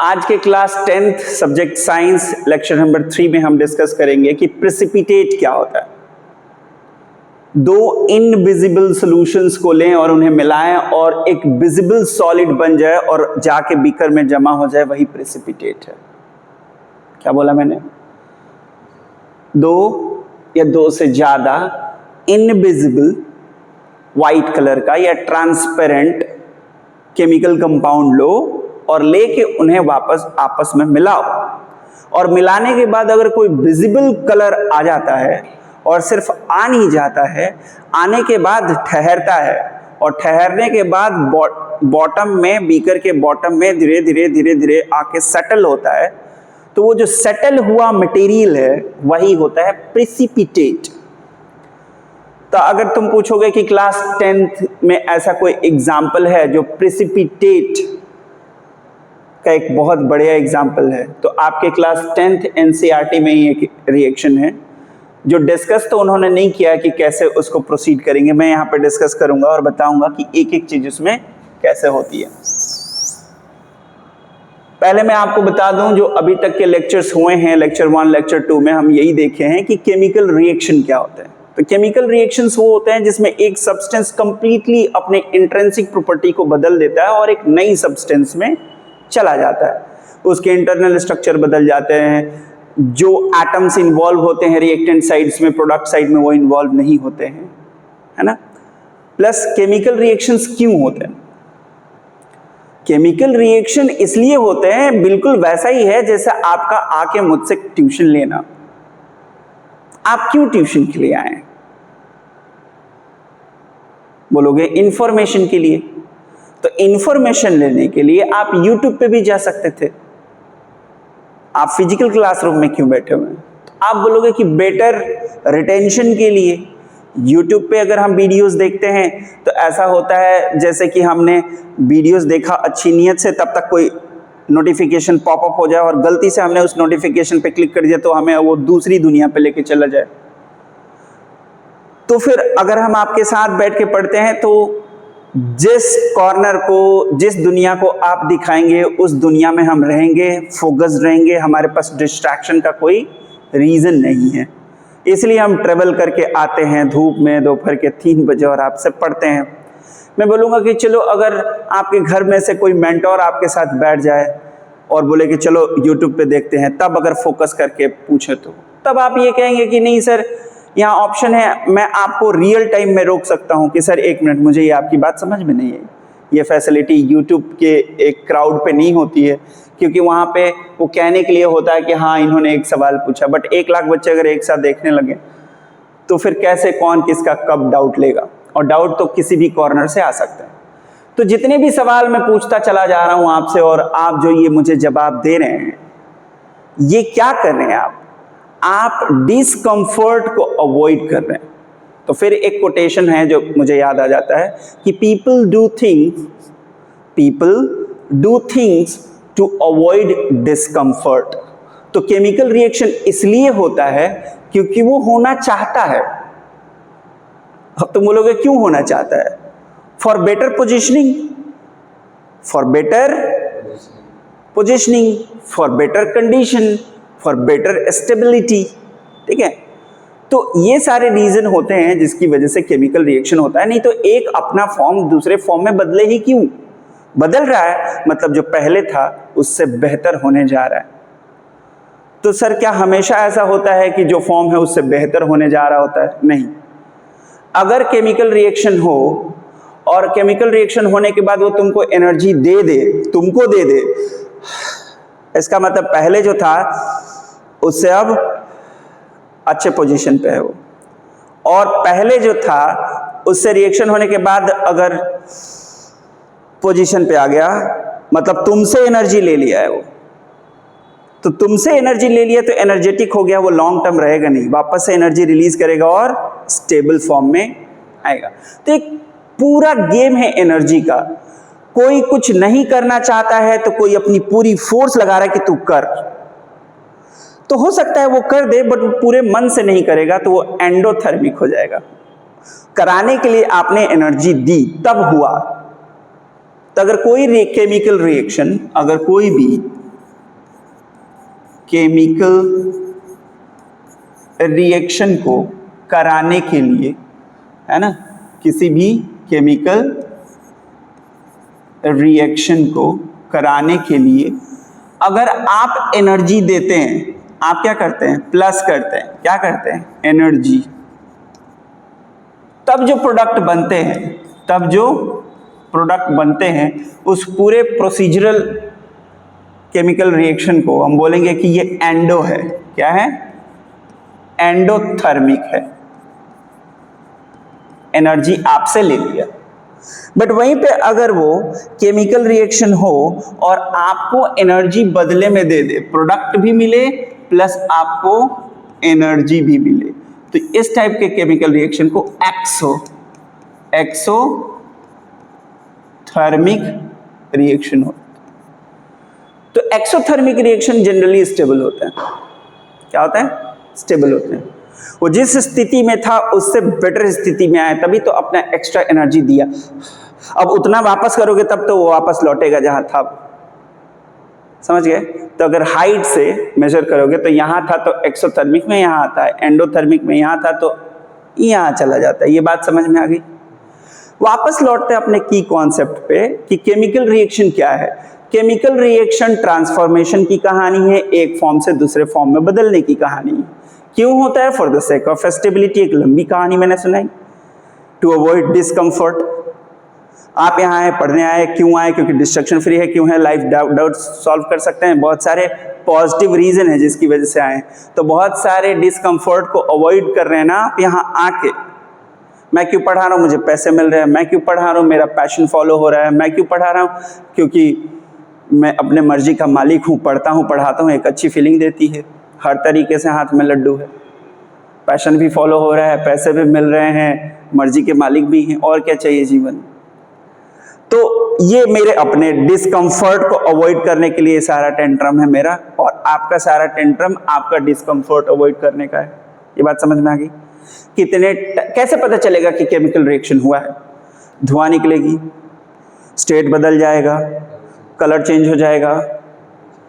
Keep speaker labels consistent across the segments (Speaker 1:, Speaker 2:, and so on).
Speaker 1: आज के class 10th subject science lecture number 3 में हम डिस्कस करेंगे कि प्रेसिपिटेट क्या होता है। दो इनविजिबल सॉल्यूशंस को लें और उन्हें मिलाएं और एक विजिबल सॉलिड बन जाए और जाके बीकर में जमा हो जाए, वही प्रेसिपिटेट है। क्या बोला मैंने? दो या दो से ज्यादा इनविजिबल व्हाइट कलर का या ट्रांसपेरेंट केमिकल कंपाउंड लो और लेके उन्हें वापस आपस में मिलाओ, और मिलाने के बाद अगर कोई विजिबल कलर आ जाता है और सिर्फ आ नहीं जाता है, आने के बाद ठहरता है और ठहरने के बाद बॉटम में, बीकर के बॉटम में धीरे धीरे धीरे धीरे आके सेटल होता है, तो वो जो सेटल हुआ मटेरियल है वही होता है प्रेसिपिटेट। तो अगर तुम पूछोगे कि क्लास 10th में ऐसा कोई एग्जाम्पल है जो प्रेसिपिटेट का एक बहुत बढ़िया एग्जाम्पल है, तो आपके क्लास 10th एनसीईआरटी में ही एक रिएक्शन है जो डिस्कस तो उन्होंने नहीं किया कि कैसे उसको प्रोसीड करेंगे। मैं यहाँ पे डिस्कस करूंगा और बताऊंगा कि एक एक चीज उसमें कैसे होती है। पहले मैं आपको बता दूं, जो अभी तक के लेक्चर्स हुए हैं, लेक्चर 1 लेक्चर 2 में हम यही देखे हैं कि केमिकल रिएक्शन क्या होता है। तो केमिकल रिएक्शंस वो होते हैं जिसमें एक सब्सटेंस कंप्लीटली अपने इंट्रिंसिक प्रॉपर्टी को बदल देता है और एक नई सब्सटेंस में चला जाता है। उसके इंटरनल स्ट्रक्चर बदल जाते हैं, जो एटम्स इन्वॉल्व होते हैं रिएक्टेंट साइड्स में, प्रोडक्ट साइड में वो इन्वॉल्व नहीं होते हैं, है ना। प्लस केमिकल रिएक्शंस क्यों होते हैं? केमिकल रिएक्शन इसलिए होते हैं, बिल्कुल वैसा ही है जैसे आपका आके मुझसे ट्यूशन लेना। आप क्यों ट्यूशन के लिए आए? बोलोगे इंफॉर्मेशन के लिए। तो इंफॉर्मेशन लेने के लिए आप यूट्यूब पे भी जा सकते थे, आप फिजिकल क्लासरूम में क्यों बैठे हुए हैं? तो आप बोलोगे कि बेटर रिटेंशन के लिए। यूट्यूब पे अगर हम वीडियोस देखते हैं तो ऐसा होता है जैसे कि हमने वीडियोस देखा अच्छी नीयत से, तब तक कोई नोटिफिकेशन पॉपअप हो जाए और गलती से हमने उस नोटिफिकेशन पे क्लिक कर दिया तो हमें वो दूसरी दुनिया पे लेके चला जाए। तो फिर अगर हम आपके साथ बैठ के पढ़ते हैं तो जिस कॉर्नर को, जिस दुनिया को आप दिखाएंगे उस दुनिया में हम रहेंगे, फोकस रहेंगे, हमारे पास डिस्ट्रैक्शन का कोई रीजन नहीं है। इसलिए हम ट्रेवल करके आते हैं धूप में दोपहर के 3 बजे और आपसे पढ़ते हैं। मैं बोलूँगा कि चलो अगर आपके घर में से कोई मेंटोर आपके साथ बैठ जाए और बोले कि चलो यूट्यूब पे देखते हैं, तब अगर फोकस करके पूछे तो तब आप ये कहेंगे कि नहीं सर, यहाँ ऑप्शन है, मैं आपको रियल टाइम में रोक सकता हूँ कि सर 1 मिनट, मुझे ये आपकी बात समझ में नहीं आई। ये फैसिलिटी यूट्यूब के एक क्राउड पे नहीं होती है, क्योंकि वहाँ पे वो कहने के लिए होता है कि हाँ इन्होंने एक सवाल पूछा, बट 1 लाख बच्चे अगर एक साथ देखने लगे तो फिर कैसे कौन किसका कब डाउट लेगा, और डाउट तो किसी भी कॉर्नर से आ सकता है। तो जितने भी सवाल मैं पूछता चला जा रहा हूँ आपसे और आप जो ये मुझे जवाब दे रहे हैं, ये क्या कर रहे हैं आप डिस्कम्फर्ट को अवॉइड कर रहे हैं। तो फिर एक कोटेशन है जो मुझे याद आ जाता है कि people do things to avoid discomfort. तो केमिकल रिएक्शन इसलिए होता है क्योंकि वो होना चाहता है। अब तुम बोलोगे क्यों होना चाहता है? For better positioning, for better positioning, for better condition, for better stability. ठीक है, तो ये सारे रीजन होते हैं जिसकी वजह से केमिकल रिएक्शन होता है। नहीं तो एक अपना फॉर्म दूसरे फॉर्म में बदले ही क्यों? बदल रहा है मतलब जो पहले था उससे बेहतर होने जा रहा है। तो सर क्या हमेशा ऐसा होता है कि जो फॉर्म है उससे बेहतर होने जा रहा होता है? नहीं। अगर केमिकल रिएक्शन हो और केमिकल रिएक्शन होने के बाद वो तुमको एनर्जी दे दे, इसका मतलब पहले जो था उससे अब अच्छे पोजीशन पे है वो, और पहले जो था उससे रिएक्शन होने के बाद अगर पोजीशन पे आ गया मतलब तुमसे एनर्जी ले लिया है वो, तो तुमसे एनर्जी ले लिया तो एनर्जेटिक हो गया, वो लॉन्ग टर्म रहेगा नहीं, वापस से एनर्जी रिलीज करेगा और स्टेबल फॉर्म में आएगा। तो एक पूरा गेम है एनर्जी का। कोई कुछ नहीं करना चाहता है तो कोई अपनी पूरी फोर्स लगा रहा है कि तू कर, तो हो सकता है वो कर दे, बट वो पूरे मन से नहीं करेगा तो वो एंडोथर्मिक हो जाएगा। कराने के लिए आपने एनर्जी दी तब हुआ। तो अगर कोई केमिकल रिएक्शन, अगर कोई भी केमिकल रिएक्शन को कराने के लिए, है ना, किसी भी केमिकल रिएक्शन को कराने के लिए अगर आप एनर्जी देते हैं, आप क्या करते हैं, प्लस करते हैं, क्या करते हैं, एनर्जी, तब जो प्रोडक्ट बनते हैं उस पूरे प्रोसीजरल केमिकल रिएक्शन को हम बोलेंगे कि ये एंडो है। क्या है, एंडोथर्मिक है। एनर्जी आपसे ले लिया, बट वहीं पे अगर वो केमिकल रिएक्शन हो और आपको एनर्जी बदले में दे दे, प्रोडक्ट भी मिले प्लस आपको एनर्जी भी मिले, तो इस टाइप के केमिकल रिएक्शन को एक्सोथर्मिक रिएक्शन होता है। तो एक्सोथर्मिक रिएक्शन जनरली स्टेबल होता है। क्या होता है, स्टेबल होते हैं। वो जिस स्थिति में था उससे बेटर स्थिति में आया, तभी तो अपना एक्स्ट्रा एनर्जी दिया। अब उतना वापस करोगे तब तो वो वापस लौटेगा जहां था, समझ गए। तो अगर हाइट से मेजर करोगे तो यहां था तो एक्सोथर्मिक में यहां आता है, एंडोथर्मिक में यहां था तो यहां चला जाता है। ये बात समझ में आ गई। वापस लौटते हैं अपने की कॉन्सेप्ट पे कि केमिकल रिएक्शन क्या है। केमिकल रिएक्शन ट्रांसफॉर्मेशन की कहानी है, एक फॉर्म से दूसरे फॉर्म में बदलने की कहानी है। क्यों होता है, for the sake of stability, एक लंबी कहानी मैंने सुनाई। टू अवॉइड डिस्कम्फर्ट, आप यहाँ आए, पढ़ने आए, क्यों आए, क्योंकि डिस्ट्रक्शन फ्री है, क्यों है, लाइफ डाउट सॉल्व कर सकते हैं, बहुत सारे पॉजिटिव रीजन है जिसकी वजह से आए। तो बहुत सारे डिस्कम्फर्ट को अवॉइड कर रहे हैं ना आप यहाँ आके। मैं क्यों पढ़ा रहा हूँ, मुझे पैसे मिल रहे हैं, मैं क्यों पढ़ा रहा हूँ, मेरा पैशन फॉलो हो रहा है, मैं क्यों पढ़ा रहा हूँ, क्योंकि मैं अपने मर्जी का मालिक हूँ, पढ़ता हूँ, पढ़ाता हूँ, एक अच्छी फीलिंग देती है, हर तरीके से हाथ में लड्डू है, पैशन भी फॉलो हो रहा है, पैसे भी मिल रहे हैं, मर्जी के मालिक भी हैं, और क्या चाहिए जीवन। तो ये मेरे अपने डिस्कम्फर्ट को अवॉइड करने के लिए सारा टेंट्रम है मेरा, और आपका सारा टेंट्रम आपका डिस्कम्फर्ट अवॉइड करने का है। ये बात समझ में आ गई। कैसे पता चलेगा कि केमिकल रिएक्शन हुआ है, धुआं निकलेगी, स्टेट बदल जाएगा, कलर चेंज हो जाएगा,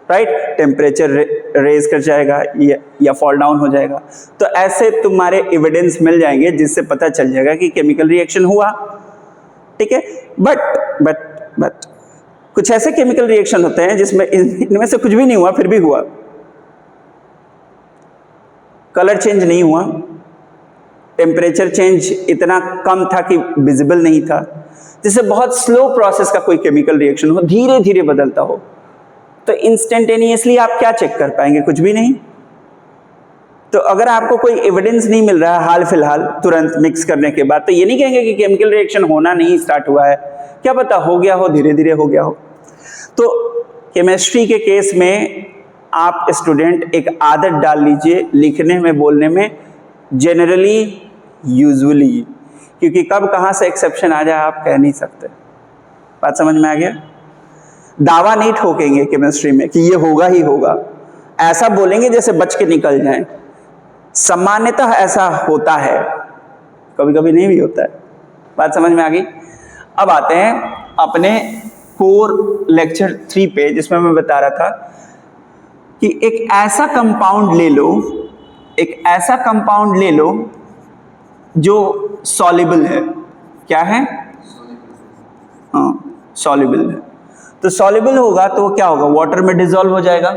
Speaker 1: राइट, टेम्परेचर रेज कर जाएगा या फॉल डाउन हो जाएगा। तो ऐसे तुम्हारे एविडेंस मिल जाएंगे जिससे पता चल जाएगा कि केमिकल रिएक्शन हुआ, ठीक है। बट कुछ ऐसे केमिकल रिएक्शन होते हैं जिसमें इनमें से कुछ भी नहीं हुआ फिर भी हुआ, कलर चेंज नहीं हुआ, टेम्परेचर चेंज इतना कम था कि विजिबल नहीं था, जिससे बहुत स्लो प्रोसेस का कोई केमिकल रिएक्शन हो, धीरे धीरे बदलता हो, तो इंस्टेंटेनियसली आप क्या चेक कर पाएंगे, कुछ भी नहीं। तो अगर आपको कोई एविडेंस नहीं मिल रहा है हाल फिलहाल तुरंत मिक्स करने के बाद, तो ये नहीं कहेंगे कि केमिकल रिएक्शन होना नहीं स्टार्ट हुआ है, क्या पता हो गया हो, धीरे धीरे हो गया हो। तो केमिस्ट्री के केस में आप स्टूडेंट एक आदत डाल लीजिए लिखने में, बोलने में, जनरली, यूजुअली, क्योंकि कब कहाँ से एक्सेप्शन आ जाए आप कह नहीं सकते। बात समझ में आ गया। दावा नहीं ठोकेंगे केमिस्ट्री में कि ये होगा ही होगा, ऐसा बोलेंगे जैसे बच के निकल जाएं। सामान्यतः ऐसा होता है, कभी कभी नहीं भी होता है। बात समझ में आ गई। अब आते हैं अपने कोर लेक्चर 3 पे, जिसमें मैं बता रहा था कि एक ऐसा कंपाउंड ले लो जो सॉल्युबल है। क्या है? हाँ, सॉल्युबल है। तो सॉल्युबल होगा तो क्या होगा, वाटर में डिसॉल्व हो जाएगा,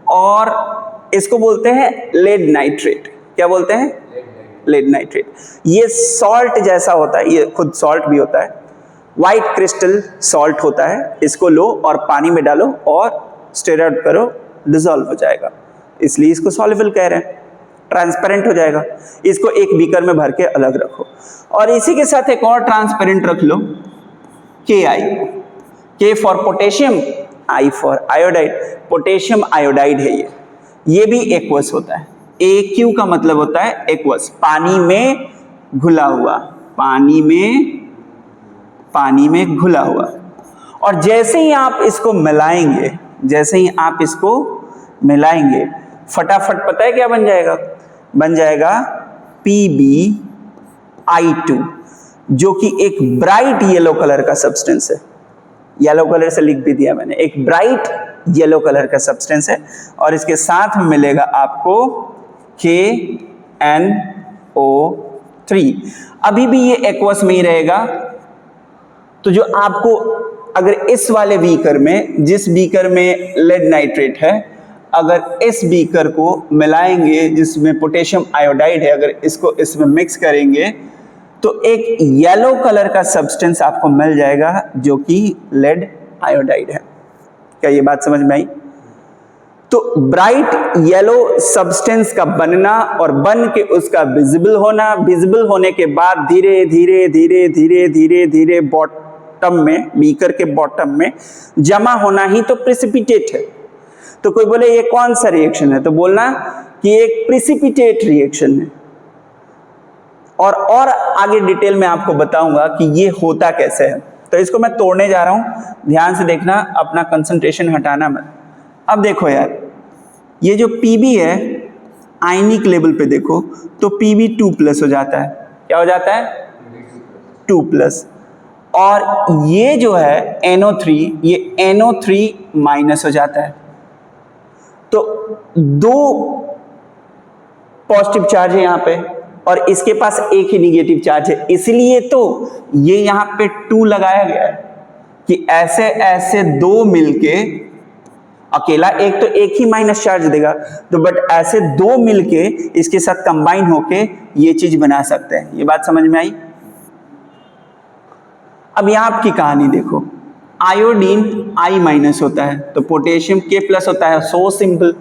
Speaker 1: और इसको बोलते हैं लेड नाइट्रेट। क्या बोलते हैं? Lead nitrate. ये सॉल्ट जैसा होता है, ये खुद सॉल्ट भी होता है, व्हाइट क्रिस्टल सॉल्ट होता है। इसको लो और पानी में डालो और स्टिर आउट करो, डिसॉल्व हो जाएगा, इसलिए इसको सॉल्युबल कह रहे हैं, ट्रांसपेरेंट हो जाएगा। इसको एक बीकर में भर के अलग रखो, और इसी के साथ एक और ट्रांसपेरेंट रख लो, KI, K for potassium, I for iodide. Potassium iodide है ये भी एक्वस होता है। AQ का मतलब होता है एक्वस, पानी में घुला हुआ, पानी में घुला हुआ। और जैसे ही आप इसको मिलाएंगे, फटाफट पता है क्या बन जाएगा? बन जाएगा PbI2, जो कि एक ब्राइट येलो कलर का सब्सटेंस है। येलो कलर से लिख भी दिया मैंने, एक ब्राइट येलो कलर का सब्सटेंस है, और इसके साथ में मिलेगा आपको KNO3। अभी भी ये एक्वस में ही रहेगा। तो जो आपको अगर इस वाले बीकर में, जिस बीकर में लेड नाइट्रेट है, अगर इस बीकर को मिलाएंगे जिसमें पोटेशियम आयोडाइड है, अगर इसको इसमें मिक्स करेंगे तो एक येलो कलर का सब्सटेंस आपको मिल जाएगा जो कि लेड आयोडाइड है। क्या ये बात समझ में आई? तो ब्राइट येलो सब्सटेंस का बनना और बन के उसका विजिबल होना, विजिबल होने के बाद धीरे धीरे धीरे धीरे धीरे धीरे बॉटम में, बीकर के बॉटम में जमा होना ही तो प्रेसिपिटेट है। तो कोई बोले ये कौन सा रिएक्शन है, तो बोलना कि एक प्रेसिपिटेट रिएक्शन है। और आगे डिटेल में आपको बताऊंगा कि ये होता कैसे है। तो इसको मैं तोड़ने जा रहा हूं, ध्यान से देखना, अपना कंसंट्रेशन हटाना मत। अब देखो यार, ये जो Pb है आयनिक लेवल पे देखो तो Pb 2+ हो जाता है। क्या हो जाता है? 2+। और ये जो है NO3, ये NO3- हो जाता है। तो 2 पॉजिटिव चार्ज है यहाँ पे और इसके पास एक ही निगेटिव चार्ज है, इसलिए तो ये यहाँ पे 2 लगाया गया है कि ऐसे ऐसे 2 मिलके, अकेला एक तो एक ही माइनस चार्ज देगा, तो बट ऐसे 2 मिलके इसके साथ कंबाइन होके ये चीज बना सकते हैं। ये बात समझ में आई? अब यहाँ आपकी कहानी देखो, आयोडीन I- होता है तो पोटेशियम K+ होता है। सो सिंपल,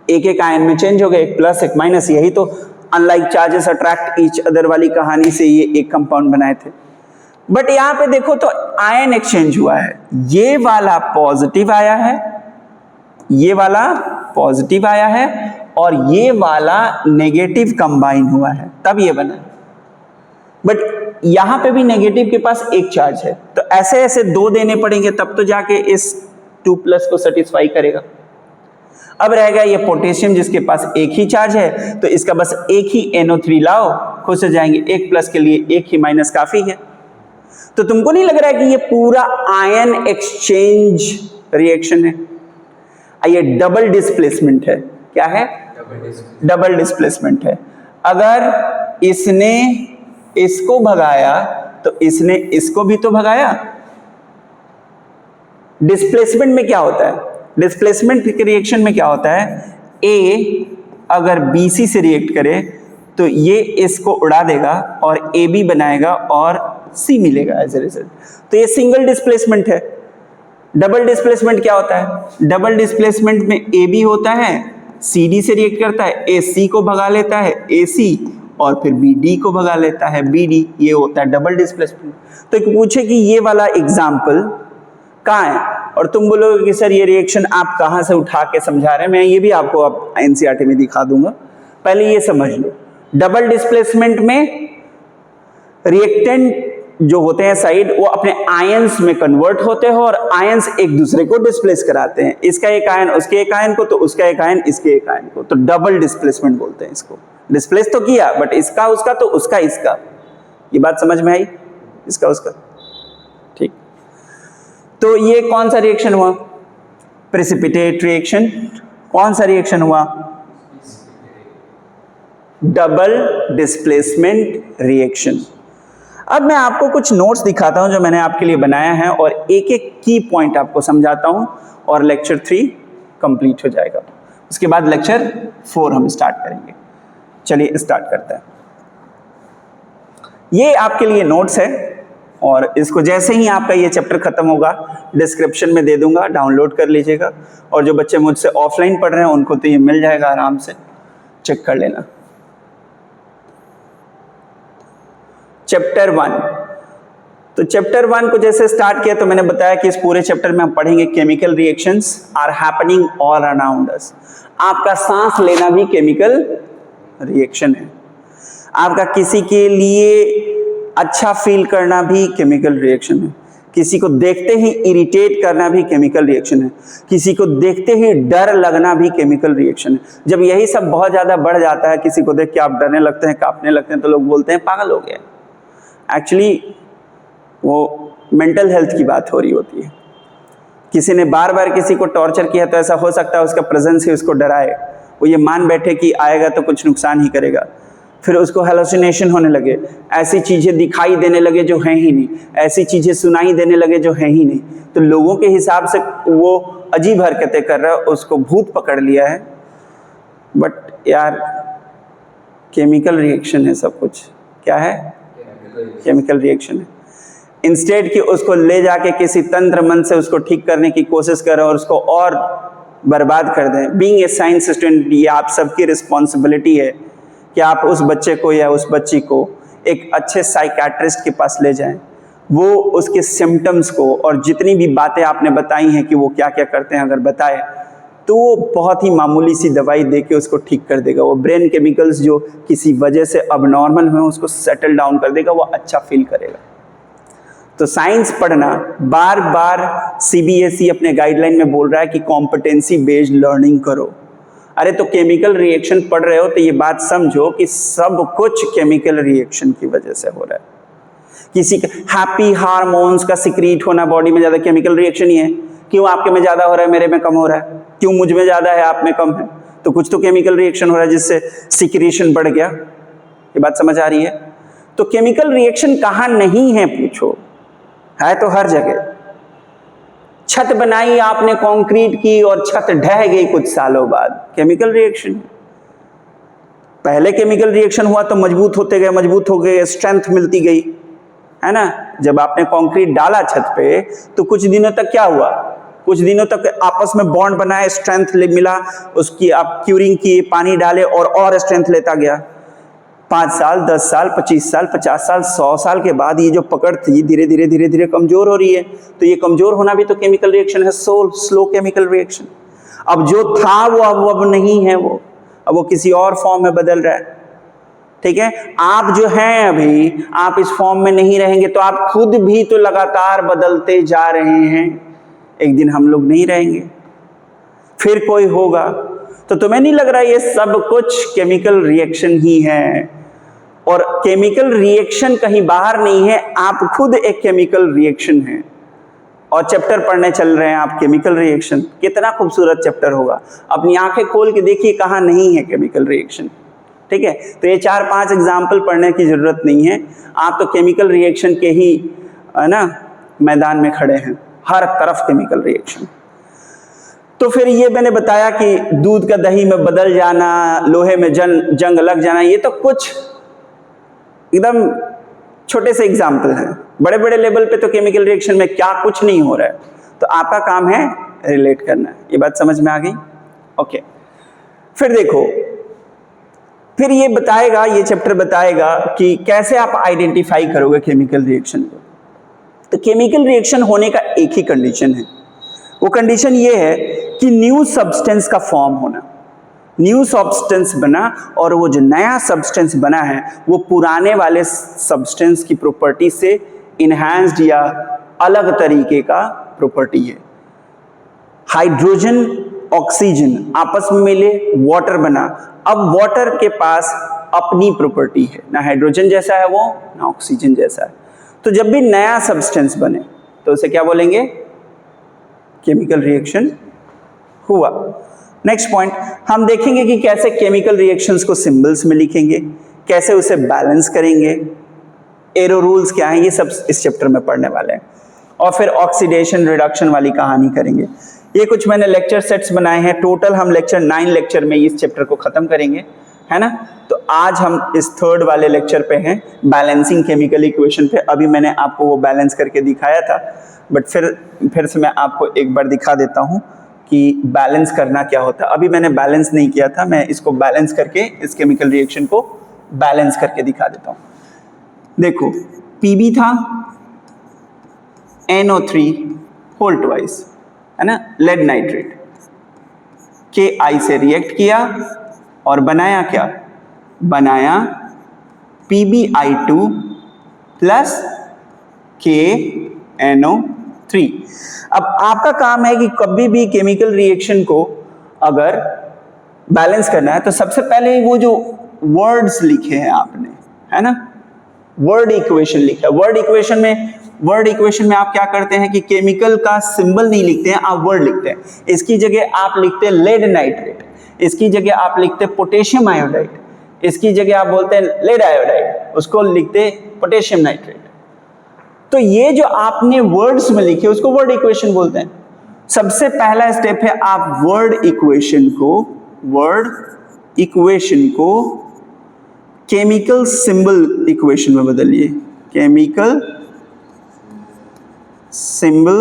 Speaker 1: एक एक आयन में चेंज हो गया, एक प्लस एक माइनस। यही तो unlike charges attract each other वाली कहानी से ये एक कंपाउंड बनाए थे। बट यहाँ पे देखो तो आयन एक्सचेंज हुआ है, ये वाला पॉजिटिव आया है, ये वाला पॉजिटिव आया है और ये वाला नेगेटिव कंबाइन हुआ है, तब ये बना। बट यहां पे भी नेगेटिव के पास एक चार्ज है, तो ऐसे ऐसे 2 देने पड़ेंगे तब तो जाके इस 2+ को सेटिस्फाई करेगा। अब रहेगा ये पोटेशियम जिसके पास एक ही चार्ज है, तो इसका बस एक ही NO3 लाओ, खुश हो जाएंगे। एक प्लस के लिए एक ही माइनस काफी है। तो तुमको नहीं लग रहा है कि ये पूरा आयन एक्सचेंज रिएक्शन है? ये डबल डिस्प्लेसमेंट है। क्या है? डबल डिस्प्लेसमेंट है। अगर इसने इसको भगाया तो इसने इसको भी तो भगाया। डिस्प्लेसमेंट में क्या होता है? डिस्प्लेसमेंट के रिएक्शन में क्या होता है? ए अगर BC से रिएक्ट करे तो ये इसको उड़ा देगा और AB बनाएगा और C मिलेगा एज ए रिजल्ट। तो ये सिंगल डिस्प्लेसमेंट है। डबल डिस्प्लेसमेंट क्या होता है? डबल डिस्प्लेसमेंट में AB होता है, CD से रिएक्ट करता है, AC को भगा लेता है AC, और फिर BD को भगा लेता है BD। ये होता है डबल डिस्प्लेसमेंट। तो पूछे कि ये वाला एग्जाम्पल कहाँ है, और तुम बोलोगे कि सर ये रिएक्शन आप कहाँ से उठा के समझा रहे हैं, मैं ये भी आपको अब NCERT में दिखा दूंगा। पहले ये समझ लो, डबल डिस्प्लेसमेंट में रिएक्टेंट जो होते हैं साइड, वो अपने आयंस में कन्वर्ट होते हैं और आयंस एक दूसरे को डिस्प्लेस कराते हैं। इसका एक आयन उसके एक आयन को, तो उसका एक आयन इसके एक आयन को, तो डबल डिस्प्लेसमेंट बोलते हैं इसको। डिस्प्लेस तो किया बट इसका उसका तो उसका इसका। ये बात समझ में आई? इसका उसका, ठीक। तो ये कौन सा रिएक्शन हुआ? Precipitate reaction. कौन सा रिएक्शन हुआ? Double displacement reaction. अब मैं आपको कुछ नोट्स दिखाता हूं जो मैंने आपके लिए बनाया है और एक एक की पॉइंट आपको समझाता हूं और लेक्चर 3 कंप्लीट हो जाएगा। उसके बाद लेक्चर 4 हम स्टार्ट करेंगे। चलिए स्टार्ट करते हैं। ये आपके लिए नोट्स है और इसको जैसे ही आपका ये चैप्टर खत्म होगा डिस्क्रिप्शन में दे दूंगा, डाउनलोड कर लीजिएगा। और जो बच्चे मुझसे ऑफलाइन पढ़ रहे हैं उनको तो ये मिल जाएगा, आराम से चेक कर लेना। चैप्टर 1। तो चैप्टर 1 को जैसे स्टार्ट किया तो मैंने बताया कि इस पूरे चैप्टर में हम पढ़ेंगे chemical reactions are happening all around us. आपका सांस लेना भी केमिकल रिएक्शन है, आपका किसी के लिए अच्छा फील करना भी केमिकल रिएक्शन है, किसी को देखते ही इरिटेट करना भी केमिकल रिएक्शन है, किसी को देखते ही डर लगना भी केमिकल रिएक्शन है। जब यही सब बहुत ज़्यादा बढ़ जाता है, किसी को देख के आप डरने लगते हैं, कांपने लगते हैं, तो लोग बोलते हैं पागल हो गया। एक्चुअली वो मेंटल हेल्थ की बात हो रही होती है। किसी ने बार बार किसी को टॉर्चर किया तो ऐसा हो सकता है उसका प्रेजेंस ही उसको डराए, वो ये मान बैठे कि आएगा तो कुछ नुकसान ही करेगा, फिर उसको हेलुसिनेशन होने लगे, ऐसी चीज़ें दिखाई देने लगे जो हैं ही नहीं, ऐसी चीज़ें सुनाई देने लगे जो हैं ही नहीं, तो लोगों के हिसाब से वो अजीब हरकतें कर रहा है, उसको भूत पकड़ लिया है। बट यार केमिकल रिएक्शन है सब कुछ। क्या है? केमिकल रिएक्शन है। इंस्टेड कि उसको ले जाके किसी तंत्र मंत्र से उसको ठीक करने की कोशिश करें और उसको और बर्बाद कर दें। बीइंग ए साइंस स्टूडेंट, ये आप सबकी रिस्पॉन्सिबिलिटी है कि आप उस बच्चे को या उस बच्ची को एक अच्छे साइकियाट्रिस्ट के पास ले जाएं, वो उसके सिम्टम्स को और जितनी भी बातें आपने बताई हैं कि वो क्या क्या करते हैं अगर बताए तो वो बहुत ही मामूली सी दवाई दे के उसको ठीक कर देगा। वो ब्रेन केमिकल्स जो किसी वजह से अबनॉर्मल हुए उसको सेटल डाउन कर देगा, वो अच्छा फील करेगा। तो साइंस पढ़ना, बार बार CBSE अपने गाइडलाइन में बोल रहा है कि कॉम्पिटेंसी बेस्ड लर्निंग करो। अरे तो केमिकल रिएक्शन पढ़ रहे हो तो ये बात समझो कि सब कुछ केमिकल रिएक्शन की वजह से हो रहा है। किसी का हैप्पी हार्मोन्स का सिक्रीट होना बॉडी में ज़्यादा केमिकल रिएक्शन ही है। क्यों आपके में ज़्यादा हो रहा है, मेरे में कम हो रहा है? क्यों मुझ में ज़्यादा है, आप में कम है? तो कुछ तो केमिकल रिएक्शन हो रहा है जिससे सिक्रीशन बढ़ गया। ये बात समझ आ रही है? तो केमिकल रिएक्शन कहाँ नहीं है पूछो, है तो हर जगह। छत बनाई आपने कंक्रीट की और छत ढह गई कुछ सालों बाद, केमिकल रिएक्शन। पहले केमिकल रिएक्शन हुआ तो मजबूत होते गए, मजबूत हो गए, स्ट्रेंथ मिलती गई, है ना। जब आपने कंक्रीट डाला छत पे तो कुछ दिनों तक क्या हुआ, कुछ दिनों तक आपस में बॉन्ड बनाए, स्ट्रेंथ मिला, उसकी आप क्यूरिंग की, पानी डाले और स्ट्रेंथ लेता गया। 5 साल, 10 साल, 25 साल, 50 साल, 100 साल के बाद ये जो पकड़ थी धीरे धीरे धीरे धीरे कमजोर हो रही है। तो ये कमजोर होना भी तो केमिकल रिएक्शन है, स्लो केमिकल रिएक्शन। अब जो था वो अब नहीं है, अब वो किसी और फॉर्म में बदल रहा है। ठीक है, आप जो हैं अभी आप इस फॉर्म में नहीं रहेंगे तो आप खुद भी तो लगातार बदलते जा रहे हैं। एक दिन हम लोग नहीं रहेंगे, फिर कोई होगा। तो तुम्हें नहीं लग रहा ये सब कुछ केमिकल रिएक्शन ही है? और केमिकल रिएक्शन कहीं बाहर नहीं है, आप खुद एक केमिकल रिएक्शन है। और चैप्टर पढ़ने चल रहे हैं आप केमिकल रिएक्शन, कितना खूबसूरत चैप्टर होगा। अपनी आंखें खोल के देखिए कहाँ नहीं है केमिकल रिएक्शन। ठीक है, तो ये 4-5 एग्जाम्पल पढ़ने की जरूरत नहीं है, आप तो केमिकल रिएक्शन के ही ना मैदान में खड़े हैं, हर तरफ केमिकल रिएक्शन। तो फिर ये मैंने बताया कि दूध का दही में बदल जाना, लोहे में जंग लग जाना, ये तो कुछ एकदम छोटे से एग्जाम्पल हैं। बड़े बड़े लेवल पे तो केमिकल रिएक्शन में क्या कुछ नहीं हो रहा है, तो आपका काम है रिलेट करना। ये बात समझ में आ गई? ओके, फिर देखो, फिर ये बताएगा, ये चैप्टर बताएगा कि कैसे आप आइडेंटिफाई करोगे केमिकल रिएक्शन को। तो केमिकल रिएक्शन होने का एक ही कंडीशन है, वो कंडीशन ये है कि न्यू सब्सटेंस का फॉर्म होना। न्यू सब्सटेंस बना और वो जो नया सब्सटेंस बना है वो पुराने वाले सब्सटेंस की प्रॉपर्टी से इनहैंस्ड या अलग तरीके का प्रॉपर्टी है। हाइड्रोजन ऑक्सीजन आपस में मिले, वाटर बना। अब वाटर के पास अपनी प्रॉपर्टी है, ना हाइड्रोजन जैसा है वो, ना ऑक्सीजन जैसा है। तो जब भी नया सब्सटेंस बने तो उसे क्या बोलेंगे? केमिकल रिएक्शन हुआ। नेक्स्ट पॉइंट हम देखेंगे कि कैसे केमिकल रिएक्शंस को सिंबल्स में लिखेंगे, कैसे उसे बैलेंस करेंगे, एरो रूल्स क्या हैं, ये सब इस चैप्टर में पढ़ने वाले हैं। और फिर ऑक्सीडेशन रिडक्शन वाली कहानी करेंगे। ये कुछ मैंने लेक्चर सेट्स बनाए हैं, टोटल हम 9 लेक्चर में इस चैप्टर को खत्म करेंगे, है ना। तो आज हम इस 3rd वाले लेक्चर पे हैं, बैलेंसिंग केमिकल इक्वेशन पे। अभी मैंने आपको वो बैलेंस करके दिखाया था, बट फिर से मैं आपको एक बार दिखा देता हूँ कि बैलेंस करना क्या होता है। अभी मैंने बैलेंस नहीं किया था, मैं इसको बैलेंस करके इस केमिकल रिएक्शन को बैलेंस करके दिखा देता हूँ। देखो, Pb था NO3 होल ट्वाइस, है ना, लेड नाइट्रेट, Ki से रिएक्ट किया और बनाया क्या? बनाया PbI2 प्लस KNO3। अब आपका काम है कि कभी भी केमिकल रिएक्शन को अगर बैलेंस करना है तो सबसे पहले वो जो वर्ड्स लिखे हैं आपने, है ना, वर्ड इक्वेशन लिखा है। वर्ड इक्वेशन में वर्ड इक्वेशन में आप क्या करते हैं कि केमिकल का सिंबल नहीं लिखते हैं, आप वर्ड लिखते हैं। इसकी जगह आप लिखते हैं लेड नाइट्रेट, इसकी जगह आप लिखते हैं पोटेशियम आयोडाइड, इसकी जगह आप बोलते हैं लेड आयोडाइड, उसको लिखते पोटेशियम नाइट्रेट। तो ये जो आपने वर्ड्स में लिखे उसको वर्ड इक्वेशन बोलते हैं। सबसे पहला स्टेप है आप वर्ड इक्वेशन को केमिकल सिंबल इक्वेशन में बदलिए, केमिकल सिंबल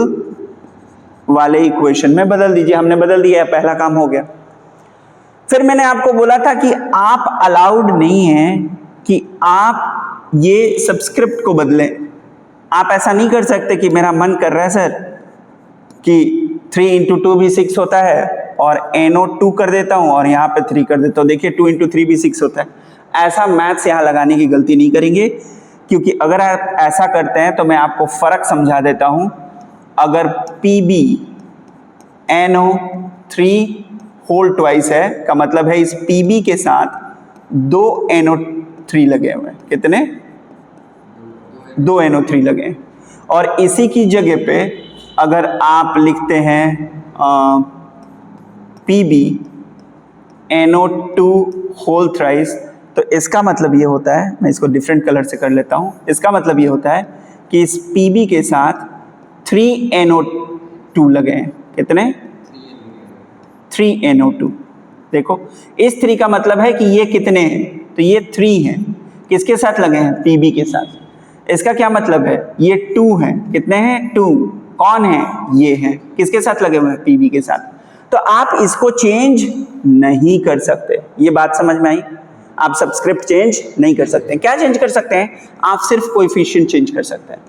Speaker 1: वाले इक्वेशन में बदल दीजिए। हमने बदल दिया है, पहला काम हो गया। फिर मैंने आपको बोला था कि आप अलाउड नहीं है कि आप ये सबस्क्रिप्ट को बदलें। आप ऐसा नहीं कर सकते कि मेरा मन कर रहा है सर कि 3 into 2 भी 6 होता है और NO2 कर देता हूं और यहाँ पे 3 कर देता हूं, देखिए 2 into 3 भी 6 होता है। ऐसा मैथ्स यहाँ लगाने की गलती नहीं करेंगे, क्योंकि अगर आप ऐसा करते हैं तो मैं आपको फर्क समझा देता हूं। अगर PB NO3 होल ट्वाइस है का मतलब है इस PB के साथ 2 NO3 लगे हुए हैं। कितने? 2 NO3 लगे हैं। और इसी की जगह पे अगर आप लिखते हैं PB NO2 होल थ्राइस, तो इसका मतलब ये होता है, मैं इसको डिफरेंट कलर से कर लेता हूं, इसका मतलब ये होता है कि इस PB के साथ 3 NO2 लगे हैं। कितने? 3 NO2। देखो इस 3 का मतलब है कि ये कितने हैं, तो ये 3 हैं। किसके साथ लगे हैं? PB के साथ। इसका क्या मतलब है? ये 2 हैं। कितने हैं? 2। कौन है? ये हैं। किसके साथ लगे हुए हैं? PB के साथ। तो आप इसको चेंज नहीं कर सकते, ये बात समझ में आई? आप सबस्क्रिप्ट चेंज नहीं कर सकते। क्या चेंज कर सकते हैं? आप सिर्फ कोएफिशिएंट चेंज कर सकते हैं।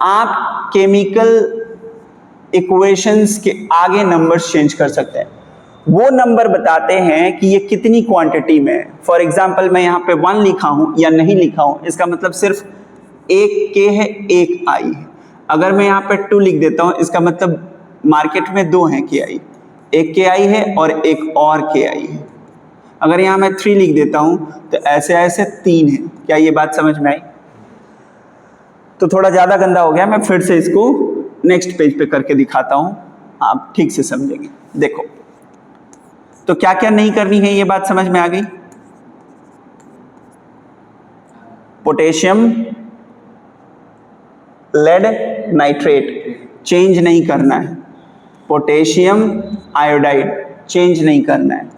Speaker 1: आप केमिकल इक्वेशंस के आगे नंबर्स चेंज कर सकते हैं। वो नंबर बताते हैं कि ये कितनी क्वांटिटी में है। फॉर एग्जाम्पल मैं यहाँ पे 1 लिखा हूँ या नहीं लिखा हूँ, इसका मतलब सिर्फ एक K है, एक I है। अगर मैं यहाँ पे 2 लिख देता हूँ, इसका मतलब मार्केट में 2 हैं KI, एक KI है और एक और KI है। अगर यहाँ मैं 3 लिख देता हूँ तो ऐसे ऐसे 3 है। क्या ये बात समझ में आई? तो थोड़ा ज़्यादा गंदा हो गया, मैं फिर से इसको नेक्स्ट पेज पे करके दिखाता हूँ, आप ठीक से समझेंगे। देखो तो क्या क्या नहीं करनी है, ये बात समझ में आ गई? पोटेशियम लेड नाइट्रेट चेंज नहीं करना है, पोटेशियम आयोडाइड चेंज नहीं करना है।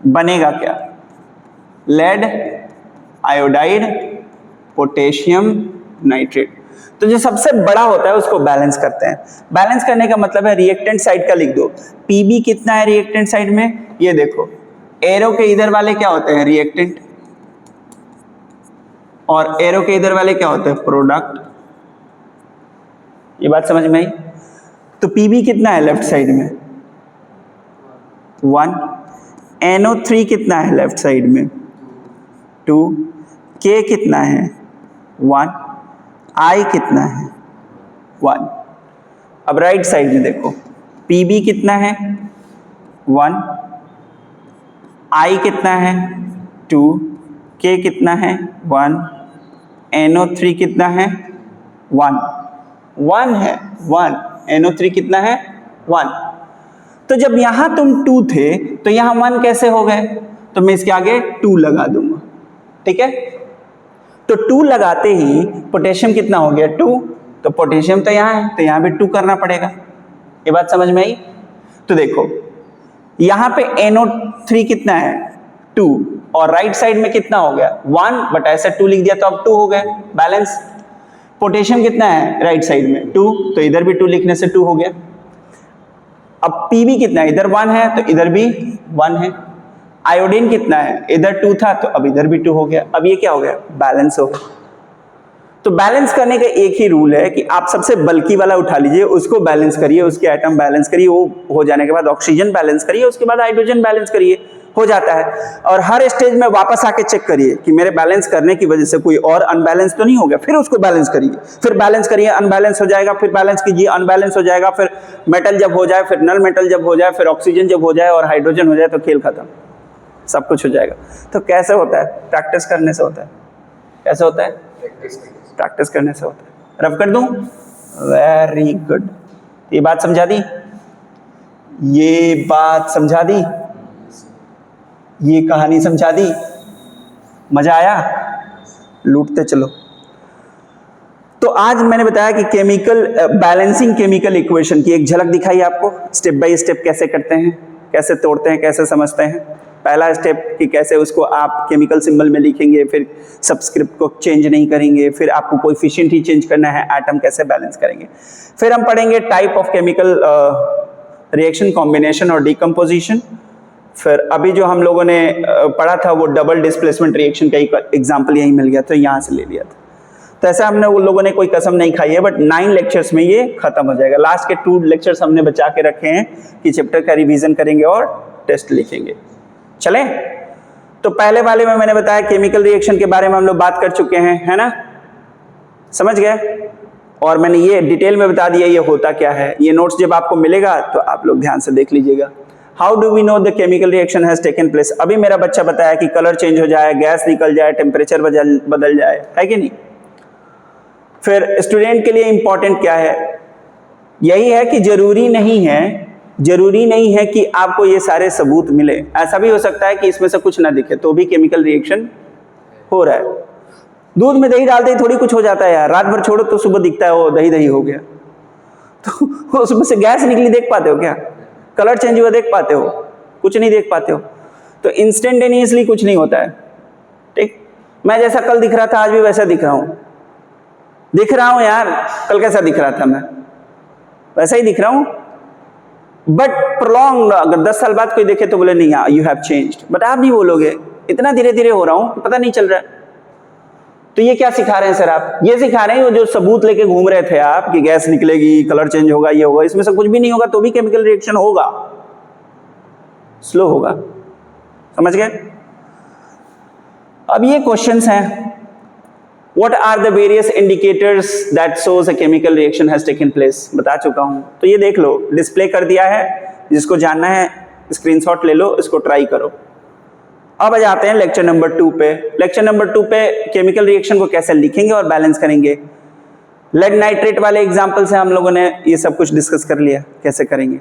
Speaker 1: बनेगा क्या? Lead iodide potassium nitrate. तो जो सबसे बड़ा होता है उसको बैलेंस करते हैं। बैलेंस करने का मतलब है रिएक्टेंट साइड का लिख दो। PB कितना है रिएक्टेंट साइड में? ये देखो एरो के इधर वाले क्या होते हैं? रिएक्टेंट। और एरो के इधर वाले क्या होते हैं? प्रोडक्ट। ये बात समझ में आई? तो PB कितना है लेफ्ट साइड में? 1। NO3 कितना है लेफ्ट साइड में? 2। K कितना है? 1। I कितना है? 1। अब राइट साइड में देखो PB कितना है? 1। I कितना है? 2। K कितना है? 1। NO3 कितना है? 1। 1 है, 1। NO3 कितना है? 1। तो जब यहां तुम 2 थे तो यहां 1 कैसे हो गए? तो मैं इसके आगे 2 लगा दूंगा, ठीक है? तो 2 लगाते ही पोटेशियम कितना हो गया? 2। तो पोटेशियम तो यहाँ है, तो यहाँ भी 2 करना पड़ेगा। ये बात समझ में आई? तो देखो यहाँ पे NO3 कितना है? 2। और राइट साइड में कितना हो गया? 1, बट ऐसे 2 लिख दिया तो अब 2 हो गए, बैलेंस। पोटेशियम कितना है राइट साइड में? 2, तो इधर भी 2 लिखने से 2 हो गया। अब PB कितना है? इधर 1 है तो इधर भी 1 है। आयोडीन कितना है? इधर 2 था तो अब इधर भी 2 हो गया। अब ये क्या हो गया? बैलेंस हो गया। तो बैलेंस करने का एक ही रूल है कि आप सबसे बल्कि वाला उठा लीजिए, उसको बैलेंस करिए, उसके एटम बैलेंस करिए, वो हो जाने के बाद ऑक्सीजन बैलेंस करिए, उसके बाद हाइड्रोजन बैलेंस करिए, हो जाता है। और हर स्टेज में वापस आके चेक करिए कि मेरे बैलेंस करने की वजह से कोई और अनबैलेंस तो नहीं हो गया, फिर उसको बैलेंस करिए, फिर बैलेंस करिए, अनबैलेंस हो जाएगा, फिर बैलेंस कीजिए, अनबैलेंस हो जाएगा, फिर मेटल जब हो जाए, फिर नल मेटल जब हो जाए, फिर ऑक्सीजन जब हो जाए और हाइड्रोजन हो जाए तो खेल खत्म, सब कुछ हो जाएगा। तो कैसे होता है? प्रैक्टिस करने से होता है। कैसे होता है? प्रैक्टिस करने से होता है। रफ कर दूं? Very good. ये बात समझा दी, ये बात समझा दी, ये कहानी समझा दी, मजा आया? लूटते चलो। तो आज मैंने बताया कि केमिकल बैलेंसिंग केमिकल इक्वेशन की एक झलक दिखाई आपको, स्टेप बाय स्टेप कैसे करते हैं, कैसे तोड़ते हैं, कैसे समझते हैं। पहला स्टेप कि कैसे उसको आप केमिकल सिंबल में लिखेंगे, फिर सबस्क्रिप्ट को चेंज नहीं करेंगे, फिर आपको कोएफिशिएंट ही चेंज करना है, एटम कैसे बैलेंस करेंगे। फिर हम पढ़ेंगे type of chemical reaction, combination और डिकम्पोजिशन। फिर अभी जो हम लोगों ने पढ़ा था वो डबल डिस्प्लेसमेंट रिएक्शन का एक एग्जाम्पल यहीं मिल गया, तो यहाँ से ले लिया था। तो ऐसा हमने उन लोगों ने कोई कसम नहीं खाई है, बट 9 लेक्चर्स में ये खत्म हो जाएगा। लास्ट के 2 लेक्चर्स हमने बचा के रखे हैं कि चैप्टर का रिवीजन करेंगे और टेस्ट लिखेंगे। चलें? तो पहले वाले में मैंने बताया केमिकल रिएक्शन के बारे में हम लोग बात कर चुके हैं, है ना? समझ गए? और मैंने ये डिटेल में बता दिया ये होता क्या है। ये नोट्स जब आपको मिलेगा तो आप लोग ध्यान से देख लीजिएगा। How do we know the chemical reaction has taken place? अभी मेरा बच्चा बताया कि कलर चेंज हो जाए, गैस निकल जाए, टेम्परेचर बदल जाए, है कि नहीं? फिर स्टूडेंट के लिए इंपॉर्टेंट क्या है? यही है कि जरूरी नहीं है कि आपको ये सारे सबूत मिले। ऐसा भी हो सकता है कि इसमें से कुछ ना दिखे तो भी केमिकल रिएक्शन हो रहा है। दूध में दही डालते ही थोड़ी कुछ हो जाता है यार, रात भर छोड़ो तो सुबह दिखता है वो दही दही हो गया। तो उसमें से गैस निकली देख पाते हो क्या? कलर चेंज हुआ देख पाते हो? कुछ नहीं देख पाते हो। तो इंस्टेंटेनियसली कुछ नहीं होता है, ठीक? मैं जैसा कल दिख रहा था आज भी वैसा दिख रहा हूं यार। कल कैसा दिख रहा था मैं, वैसा ही दिख रहा हूं। बट प्रोलॉन्ग, अगर 10 साल बाद कोई देखे तो बोले नहीं यू हैव चेंज्ड, बट आप नहीं बोलोगे इतना धीरे धीरे हो रहा हूं पता नहीं चल रहा है। तो ये क्या सिखा रहे हैं सर आप? ये सिखा रहे हैं वो जो सबूत लेके घूम रहे थे आप कि गैस निकलेगी, कलर चेंज होगा, ये होगा, इसमें से कुछ भी नहीं होगा तो भी केमिकल रिएक्शन होगा, स्लो होगा। समझ गए? अब ये क्वेश्चंस हैं, What are the various indicators that shows a chemical reaction has taken place? बता चुका हूं। तो ये देख लो, डिस्प्ले कर दिया है, जिसको जानना है स्क्रीनशॉट ले लो, इसको ट्राई करो। अब आ जाते हैं लेक्चर नंबर 2 पे। लेक्चर नंबर 2 पे केमिकल रिएक्शन को कैसे लिखेंगे और बैलेंस करेंगे। लेड नाइट्रेट वाले एग्जाम्पल से हम लोगों ने ये सब कुछ डिस्कस कर लिया कैसे करेंगे,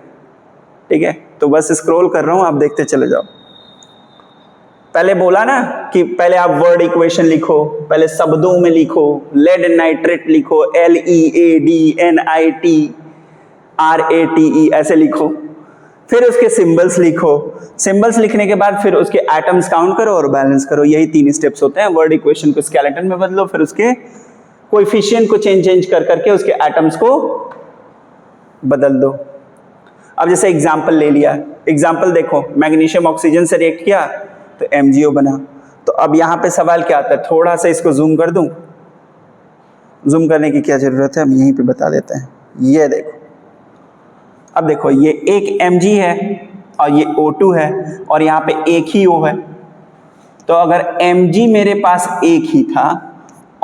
Speaker 1: ठीक है? तो बस स्क्रॉल कर रहा हूं, आप देखते चले जाओ। पहले बोला ना कि पहले आप वर्ड इक्वेशन लिखो, पहले शब्दों में लिखो, लेड नाइट्रेट लिखो, LEADNITRATE ऐसे लिखो। फिर उसके सिंबल्स लिखो, सिंबल्स लिखने के बाद फिर उसके एटम्स काउंट करो और बैलेंस करो। यही 3 स्टेप्स होते हैं। वर्ड इक्वेशन को स्केलेटन में बदलो, फिर उसके कोएफिशिएंट को चेंज कर करके उसके एटम्स को बदल दो। अब जैसे एग्जाम्पल ले लिया, एग्जाम्पल देखो, मैग्नीशियम ऑक्सीजन से रिएक्ट किया तो MgO बना। तो अब यहां पे सवाल क्या आता है, थोड़ा सा इसको जूम कर दूं। जूम करने की क्या जरूरत है, हम यहीं पे बता देते हैं। ये देखो, अब देखो ये एक Mg है और ये O2 है और यहाँ पे एक ही O है। तो अगर Mg मेरे पास एक ही था,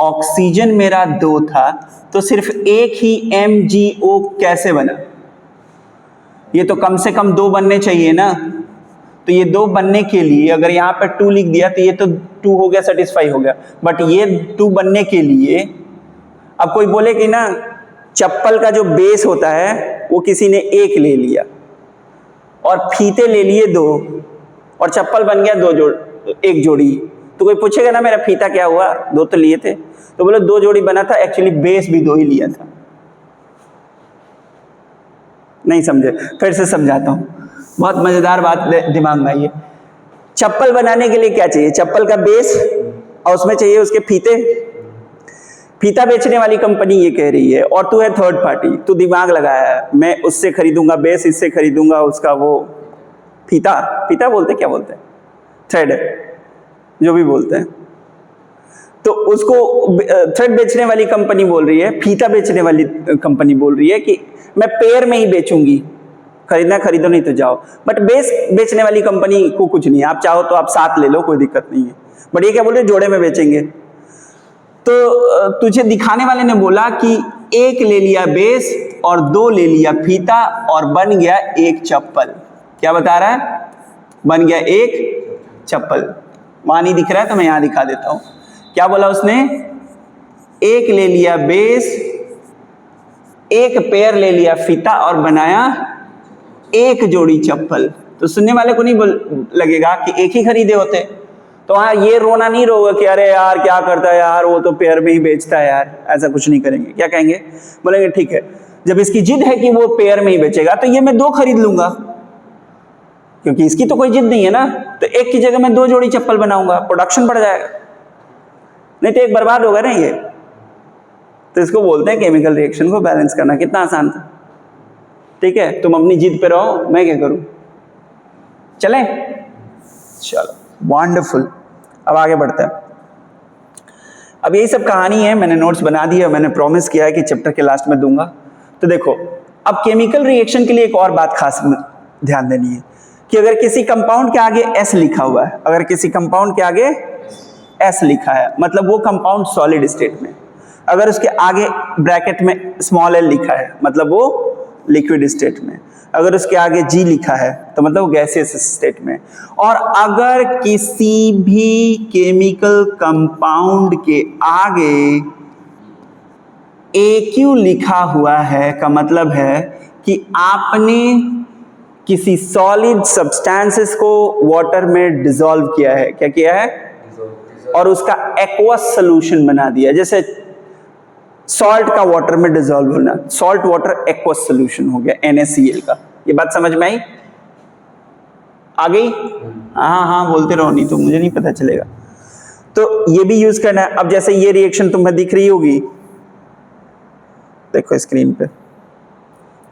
Speaker 1: ऑक्सीजन मेरा 2 था, तो सिर्फ एक ही MgO कैसे बना? ये तो कम से कम 2 बनने चाहिए ना। तो ये 2 बनने के लिए अगर यहाँ पे 2 लिख दिया तो ये तो 2 हो गया, सेटिस्फाई हो गया। बट ये 2 बनने के लिए, अब कोई बोले कि ना चप्पल का जो बेस होता है वो किसी ने 1 ले लिया और फीते ले लिए 2 और चप्पल बन गया 1 जोड़ी। तो कोई पूछेगा ना मेरा फीता क्या हुआ, 2 तो लिए थे। तो बोले 2 जोड़ी बना था, एक्चुअली बेस भी 2 ही लिया था। नहीं समझे? फिर से समझाता हूं, बहुत मजेदार बात दिमाग में आई है। चप्पल बनाने के लिए क्या चाहिए? चप्पल का बेस और उसमें चाहिए उसके फीते। फीता बेचने वाली कंपनी ये कह रही है और तू है थर्ड पार्टी, तू दिमाग लगाया है, मैं उससे खरीदूंगा बेस, इससे खरीदूंगा उसका वो फीता बोलते, क्या बोलते हैं, थ्रेड, जो भी बोलते हैं। तो उसको थ्रेड बेचने वाली कंपनी बोल रही है, फीता बेचने वाली कंपनी बोल रही है कि मैं पेयर में ही बेचूंगी, खरीदना खरीदो नहीं तो जाओ। बट बेस बेचने वाली कंपनी को कुछ नहीं है, आप चाहो तो आप 7 ले लो, कोई दिक्कत नहीं है। बट ये क्या बोल रहे, जोड़े में बेचेंगे। तो तुझे दिखाने वाले ने बोला कि 1 ले लिया बेस और 2 ले लिया फीता और बन गया 1 चप्पल। क्या बता रहा है? बन गया 1 चप्पल। वहां नहीं दिख रहा है तो मैं यहां दिखा देता हूं। क्या बोला उसने? 1 ले लिया बेस एक पेयर ले लिया फीता और बनाया एक जोड़ी चप्पल, तो सुनने वाले को नहीं लगेगा कि एक ही खरीदे होते। तो हाँ, ये रोना नहीं रोगा कि अरे यार क्या करता है यार, वो तो पेयर में ही बेचता है यार, ऐसा कुछ नहीं करेंगे। क्या कहेंगे? बोलेंगे ठीक है, जब इसकी जिद है कि वो पेयर में ही बेचेगा तो ये मैं 2 खरीद लूंगा, क्योंकि इसकी तो कोई जिद नहीं है ना, तो एक की जगह मैं 2 जोड़ी चप्पल बनाऊंगा, प्रोडक्शन बढ़ जाएगा, नहीं तो एक बर्बाद होगा ना ये। तो इसको बोलते हैं केमिकल रिएक्शन को बैलेंस करना। कितना आसान था, ठीक है। तुम अपनी जिद पे रहो, मैं क्या करूं, चलें? चलो, वंडरफुल। अब आगे बढ़ते हैं। अब यही सब कहानी है, मैंने नोट्स बना दिए, मैंने प्रॉमिस किया है कि चैप्टर के लास्ट में दूंगा। तो देखो, अब केमिकल रिएक्शन के लिए एक और बात खास ध्यान देनी है कि अगर किसी कंपाउंड के आगे S लिखा हुआ है, अगर किसी कंपाउंड के आगे S लिखा है, मतलब वो कंपाउंड सॉलिड स्टेट में। अगर उसके आगे ब्रैकेट में स्मॉल l लिखा है, मतलब वो लिक्विड स्टेट में। अगर उसके आगे G लिखा है तो मतलब वो गैसियस स्टेट में। और अगर किसी भी केमिकल कंपाउंड के आगे AQ लिखा हुआ है का मतलब है कि आपने किसी सॉलिड सब्सटेंसेस को वाटर में डिसॉल्व किया है। क्या किया है? और उसका एक्वस सॉल्यूशन बना दिया। जैसे सॉल्ट का वाटर में डिसॉल्व होना, सॉल्ट वाटर एक्वस सॉल्यूशन हो गया NaCl का। ये बात समझ में आई? आ गई? हाँ हाँ बोलते रहो, नहीं तो मुझे नहीं पता चलेगा। तो ये भी यूज करना है। अब जैसे ये रिएक्शन तुम्हें दिख रही होगी, देखो स्क्रीन पे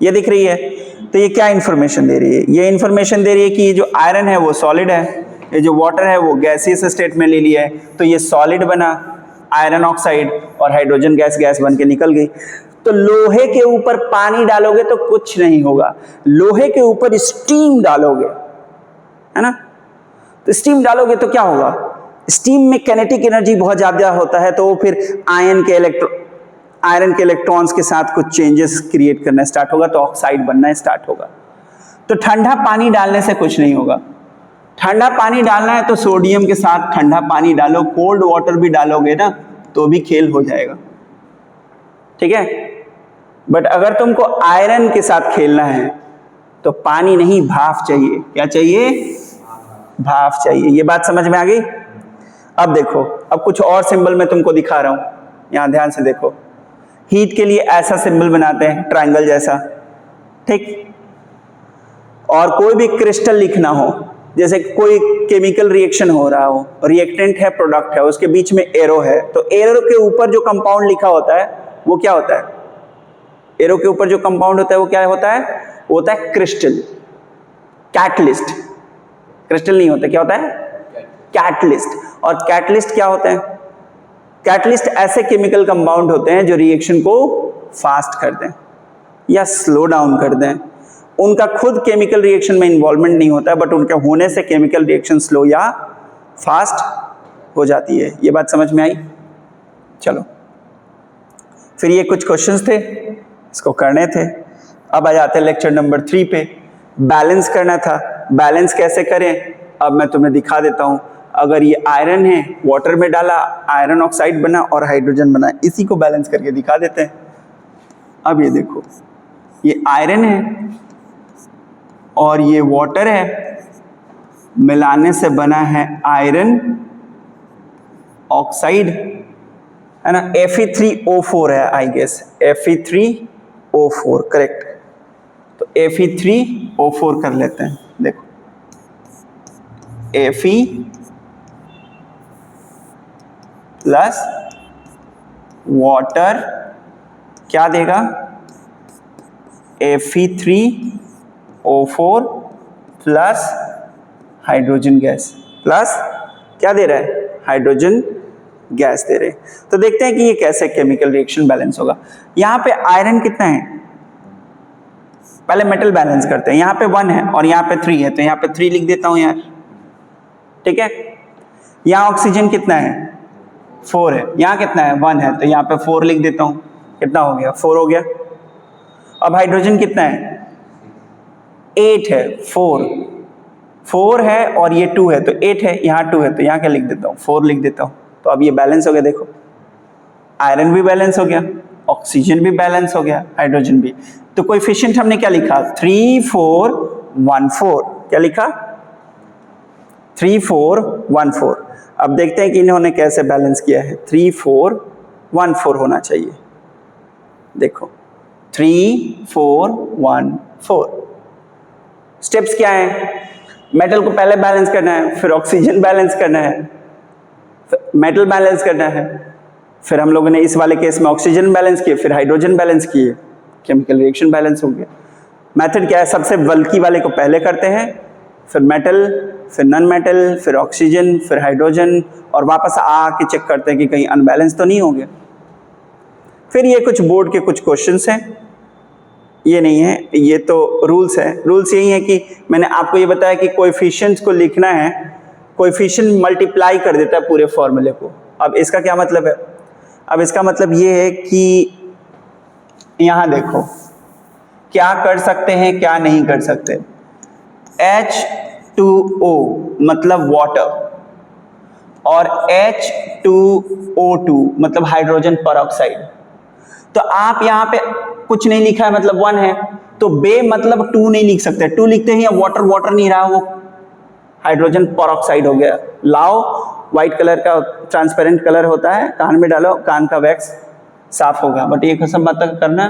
Speaker 1: ये दिख रही है, तो ये क्या इंफॉर्मेशन दे रही है? ये इंफॉर्मेशन दे रही है कि ये जो आयरन है वो सॉलिड है, ये जो वाटर है वो गैसियस स्टेट में ले लिया है, तो ये सॉलिड बना आयरन ऑक्साइड, और हाइड्रोजन गैस गैस बन के निकल गई। तो लोहे के ऊपर पानी डालोगे तो कुछ नहीं होगा, लोहे के ऊपर स्टीम डालोगे, है ना? तो स्टीम डालोगे तो क्या होगा? स्टीम में काइनेटिक एनर्जी बहुत ज्यादा होता है, तो वो फिर आयरन के इलेक्ट्रॉन्स के साथ कुछ चेंजेस क्रिएट करना स्टार्ट होगा, तो ऑक्साइड बनना स्टार्ट होगा। तो ठंडा पानी डालने से कुछ नहीं होगा। ठंडा पानी डालना है तो सोडियम के साथ ठंडा पानी डालो, कोल्ड वाटर भी डालोगे ना तो भी खेल हो जाएगा, ठीक है। बट अगर तुमको आयरन के साथ खेलना है तो पानी नहीं, भाप चाहिए। क्या चाहिए? भाप चाहिए। ये बात समझ में आ गई? अब देखो, अब कुछ और सिंबल मैं तुमको दिखा रहा हूं, यहां ध्यान से देखो। हीट के लिए ऐसा सिंबल बनाते हैं, ट्रायंगल जैसा, ठीक। और कोई भी क्रिस्टल लिखना हो, जैसे कोई केमिकल रिएक्शन हो रहा हो, रिएक्टेंट है, प्रोडक्ट है, उसके बीच में एरो है, तो एरो के ऊपर जो कंपाउंड लिखा होता है वो क्या होता है? एरो के ऊपर जो कंपाउंड होता है वो क्या होता है? वो होता है क्रिस्टल, कैटलिस्ट। क्रिस्टल नहीं होता, क्या होता है? कैटलिस्ट। और कैटलिस्ट क्या होता है? कैटलिस्ट ऐसे केमिकल कंपाउंड होते हैं जो रिएक्शन को फास्ट कर दें या स्लो डाउन कर दें। उनका खुद केमिकल रिएक्शन में इन्वॉल्वमेंट नहीं होता है, बट उनके होने से केमिकल रिएक्शन स्लो या फास्ट हो जाती है। ये बात समझ में आई? चलो, फिर ये कुछ क्वेश्चंस थे, इसको करने थे। अब आ जाते हैं लेक्चर नंबर 3 पे। बैलेंस करना था। बैलेंस कैसे करें अब मैं तुम्हें दिखा देता हूं। अगर ये आयरन है, वाटर में डाला, आयरन ऑक्साइड बना और हाइड्रोजन बना, इसी को बैलेंस करके दिखा देते हैं। अब ये देखो, ये आयरन है और ये वाटर है, मिलाने से बना है आयरन ऑक्साइड, है ना। Fe3O4 है, आई गेस Fe3O4 करेक्ट। तो Fe3O4 कर लेते हैं। देखो, Fe प्लस वाटर क्या देगा? Fe3O4 plus hydrogen gas, plus क्या दे रहा है? हाइड्रोजन गैस दे रहे हैं। तो देखते हैं कि ये कैसे केमिकल रिएक्शन बैलेंस होगा। यहां पे आयरन कितना है? पहले मेटल बैलेंस करते हैं। यहां पे 1 है और यहां पे 3 है, तो यहां पे 3 लिख देता हूं यार, ठीक है। यहां ऑक्सीजन कितना है? 4 है। यहां कितना है? 1 है, तो यहां पे 4 लिख देता हूं। कितना हो गया? 4 हो गया। अब हाइड्रोजन कितना है? 8 है। 4 है और ये 2 है, तो 8 है, यहाँ 2 है, तो यहाँ क्या लिख देता हूँ? 4 लिख देता हूँ। तो अब ये बैलेंस हो गया। देखो, आयरन भी बैलेंस हो गया, ऑक्सीजन भी बैलेंस हो गया, हाइड्रोजन भी। तो कोएफिशिएंट हमने क्या लिखा? 3 4 1 4। क्या लिखा? 3 4 1 4। अब देखते हैं कि इन्होंने कैसे बैलेंस किया है। 3 4 1 4 होना चाहिए। देखो 3 4 1 4। स्टेप्स क्या है? मेटल को पहले बैलेंस करना है, फिर ऑक्सीजन बैलेंस करना है, मेटल बैलेंस करना है, फिर हम लोगों ने इस वाले केस में ऑक्सीजन बैलेंस किए, फिर हाइड्रोजन बैलेंस किए, केमिकल रिएक्शन बैलेंस हो गया। मेथड क्या है? सबसे बल्कि वाले को पहले करते हैं, फिर मेटल, फिर नॉन मेटल, फिर ऑक्सीजन, फिर हाइड्रोजन, और वापस आके चेक करते हैं कि कहीं अनबैलेंस तो नहीं हो गया। फिर ये कुछ बोर्ड के कुछ क्वेश्चंस हैं, ये नहीं है, ये तो रूल्स है। रूल्स यही है कि मैंने आपको ये बताया कि कोएफिशिएंट्स को लिखना है, कोएफिशिएंट मल्टीप्लाई कर देता है पूरे फॉर्मूले को। अब इसका क्या मतलब है? अब इसका मतलब ये है कि यहां देखो क्या कर सकते हैं, क्या नहीं कर सकते। H2O मतलब वाटर और H2O2 मतलब हाइड्रोजन परऑक्साइड। तो आप यहां पे कुछ नहीं लिखा है मतलब 1 है, तो बे मतलब 2 नहीं लिख सकते। 2 लिखते हैं या वाटर, वाटर नहीं रहा, वो हाइड्रोजन परऑक्साइड हो गया। लाओ व्हाइट कलर का ट्रांसपेरेंट कलर होता है, कान में डालो, कान का वैक्स साफ होगा। बट ये कसम मत करना,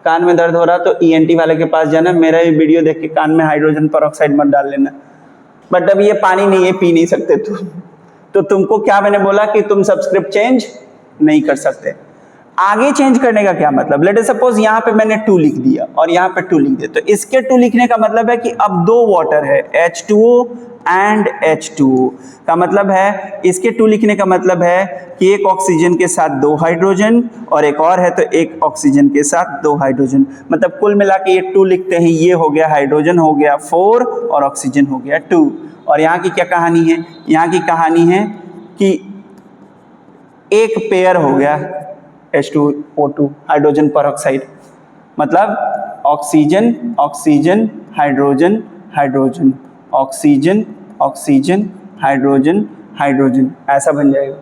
Speaker 1: कान में दर्द हो रहा तो ENT वाले के पास जाना, मेरा ये वीडियो देख के कान में हाइड्रोजन परऑक्साइड मत डाल लेना। बट अब ये पानी नहीं है, पी नहीं सकते तुम, तो तुमको क्या मैंने बोला कि तुम सबस्क्रिप्ट चेंज नहीं कर सकते। आगे चेंज करने का क्या मतलब? लेट सपोज यहाँ पे मैंने 2 लिख दिया और यहाँ पे 2 लिख दिया, तो इसके 2 लिखने का मतलब है कि अब 2 वाटर है, H2O एंड H2O का मतलब है, इसके 2 लिखने का मतलब है कि एक ऑक्सीजन के साथ 2 हाइड्रोजन और एक और है तो एक ऑक्सीजन के साथ 2 हाइड्रोजन, मतलब कुल मिला के ये 2 लिखते हैं। ये हो गया हाइड्रोजन हो गया 4 और ऑक्सीजन हो गया 2। और यहाँ की क्या कहानी है? यहाँ की कहानी है कि एक पेयर हो गया H2O2 हाइड्रोजन परऑक्साइड, मतलब oxygen oxygen hydrogen hydrogen, oxygen oxygen hydrogen hydrogen, ऐसा बन जाएगा।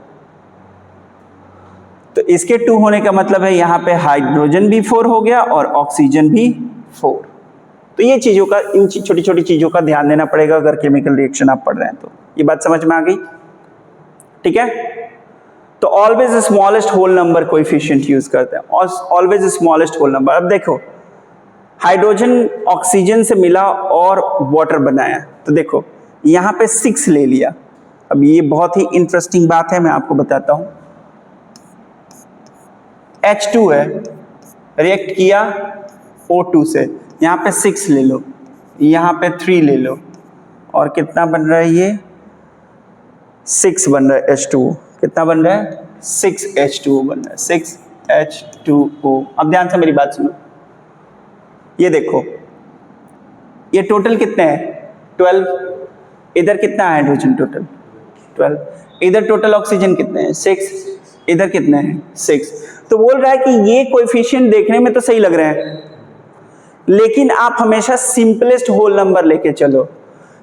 Speaker 1: तो इसके 2 होने का मतलब है यहाँ पे हाइड्रोजन भी 4 हो गया और ऑक्सीजन भी 4। तो ये चीजों का, इन छोटी छोटी चीजों का ध्यान देना पड़ेगा अगर केमिकल रिएक्शन आप पढ़ रहे हैं तो। ये बात समझ में आ गई? ठीक है। तो always smallest whole number coefficient use करते हैं, ऑलवेज स्मॉलेस्ट होल नंबर। अब देखो हाइड्रोजन ऑक्सीजन से मिला और वाटर बनाया, तो देखो यहाँ पे 6 ले लिया। अब ये बहुत ही इंटरेस्टिंग बात है, मैं आपको बताता हूं। H2 है, रिएक्ट किया O2 से, यहाँ पे 6 ले लो, यहाँ पे 3 ले लो, और कितना बन रहा है? ये 6 बन रहा है H2O। कितना बन रहा है? 6H2O बन रहा है, 6H2O। अब ध्यान से मेरी बात सुनो, ये देखो ये टोटल कितने हैं? 12। इधर कितना है हाइड्रोजन? टोटल 12। इधर टोटल ऑक्सीजन कितने हैं? 6। इधर कितने हैं? 6। तो बोल रहा है कि ये कोएफिशिएंट देखने में तो सही लग रहे हैं, लेकिन आप हमेशा सिंपलेस्ट होल नंबर लेके चलो।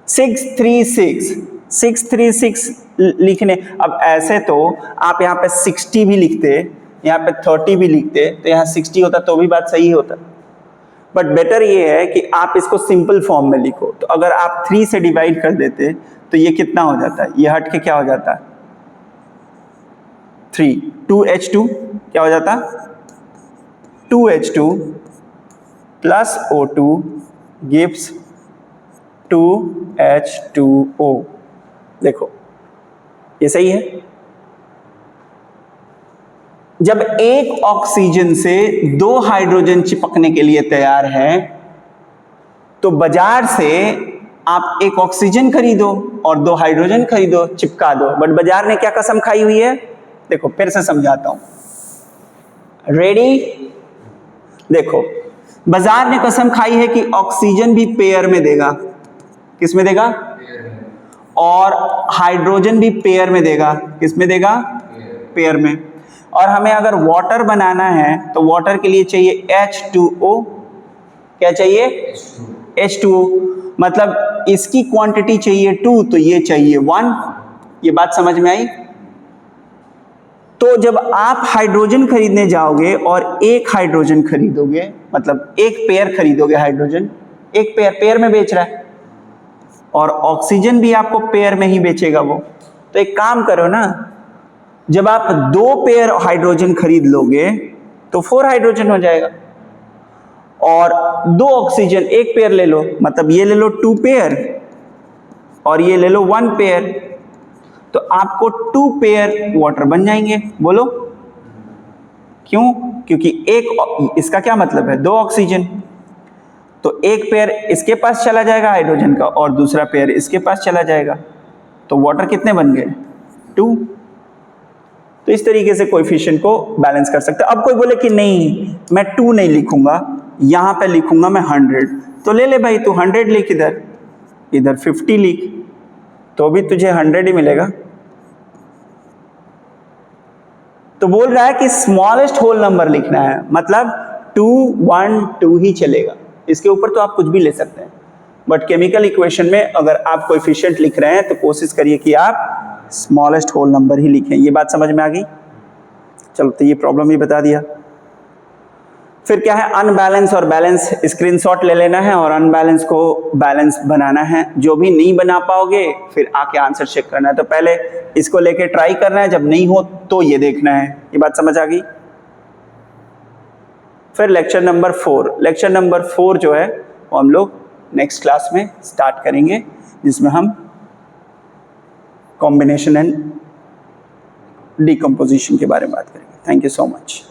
Speaker 1: 636 636 लिखने, अब ऐसे तो आप यहाँ पे 60 भी लिखते, यहाँ पे 30 भी लिखते, तो यहाँ 60 होता तो भी बात सही होता। बट बेटर ये है कि आप इसको सिंपल फॉर्म में लिखो। तो अगर आप 3 से डिवाइड कर देते तो ये कितना हो जाता है? ये हट के क्या हो जाता है? 3 2H2 क्या हो जाता? 2H2 plus O2 gives 2H2O। देखो ये सही है। जब एक ऑक्सीजन से 2 हाइड्रोजन चिपकने के लिए तैयार है तो बाजार से आप एक ऑक्सीजन खरीदो और 2 हाइड्रोजन खरीदो, चिपका दो। बट बाजार ने क्या कसम खाई हुई है? देखो फिर से समझाता हूं, रेडी? देखो बाजार ने कसम खाई है कि ऑक्सीजन भी पेयर में देगा। किस में देगा? और हाइड्रोजन भी पेयर में देगा। किस में देगा? पेयर में। और हमें अगर वाटर बनाना है तो वाटर के लिए चाहिए H2O। क्या चाहिए? H2O। मतलब इसकी क्वांटिटी चाहिए 2 तो ये चाहिए 1। ये बात समझ में आई? तो जब आप हाइड्रोजन खरीदने जाओगे और एक हाइड्रोजन खरीदोगे, मतलब एक पेयर खरीदोगे हाइड्रोजन, एक पेयर में बेच रहा है, और ऑक्सीजन भी आपको पेयर में ही बेचेगा वो। तो एक काम करो ना, जब आप 2 पेयर हाइड्रोजन खरीद लोगे तो 4 हाइड्रोजन हो जाएगा, और 2 ऑक्सीजन एक पेयर ले लो, मतलब ये ले लो 2 पेयर और ये ले लो 1 पेयर, तो आपको 2 पेयर वाटर बन जाएंगे। बोलो क्यों? क्योंकि एक, इसका क्या मतलब है, 2 ऑक्सीजन, तो एक पेयर इसके पास चला जाएगा हाइड्रोजन का और दूसरा पेयर इसके पास चला जाएगा, तो वाटर कितने बन गए, 2। तो इस तरीके से कोएफिशिएंट को बैलेंस कर सकते हैं। अब कोई बोले कि नहीं मैं 2 नहीं लिखूंगा, यहां पे लिखूंगा मैं 100, तो ले ले भाई, तू 100 लिख, इधर 50 लिख, तो भी तुझे 100 ही मिलेगा। तो बोल रहा है कि स्मॉलेस्ट होल नंबर लिखना है, मतलब 2 1 2 ही चलेगा, इसके ऊपर तो आप कुछ भी ले सकते हैं, बट केमिकल इक्वेशन में अगर आप कोएफिशिएंट लिख रहे हैं तो कोशिश करिए कि आप स्मॉलेस्ट होल नंबर ही लिखें। ये बात समझ में आ गई? चलो, तो ये प्रॉब्लम ही बता दिया। फिर क्या है, अनबैलेंस और बैलेंस, स्क्रीनशॉट ले लेना है और अनबैलेंस को बैलेंस बनाना है। जो भी नहीं बना पाओगे फिर आके आंसर चेक करना है, तो पहले इसको लेके ट्राई करना है, जब नहीं हो तो ये देखना है। ये बात समझ आ गई? फिर लेक्चर नंबर 4 जो है वो हम लोग नेक्स्ट क्लास में स्टार्ट करेंगे, जिसमें हम कॉम्बिनेशन एंड डिकम्पोजिशन के बारे में बात करेंगे। Thank you so much.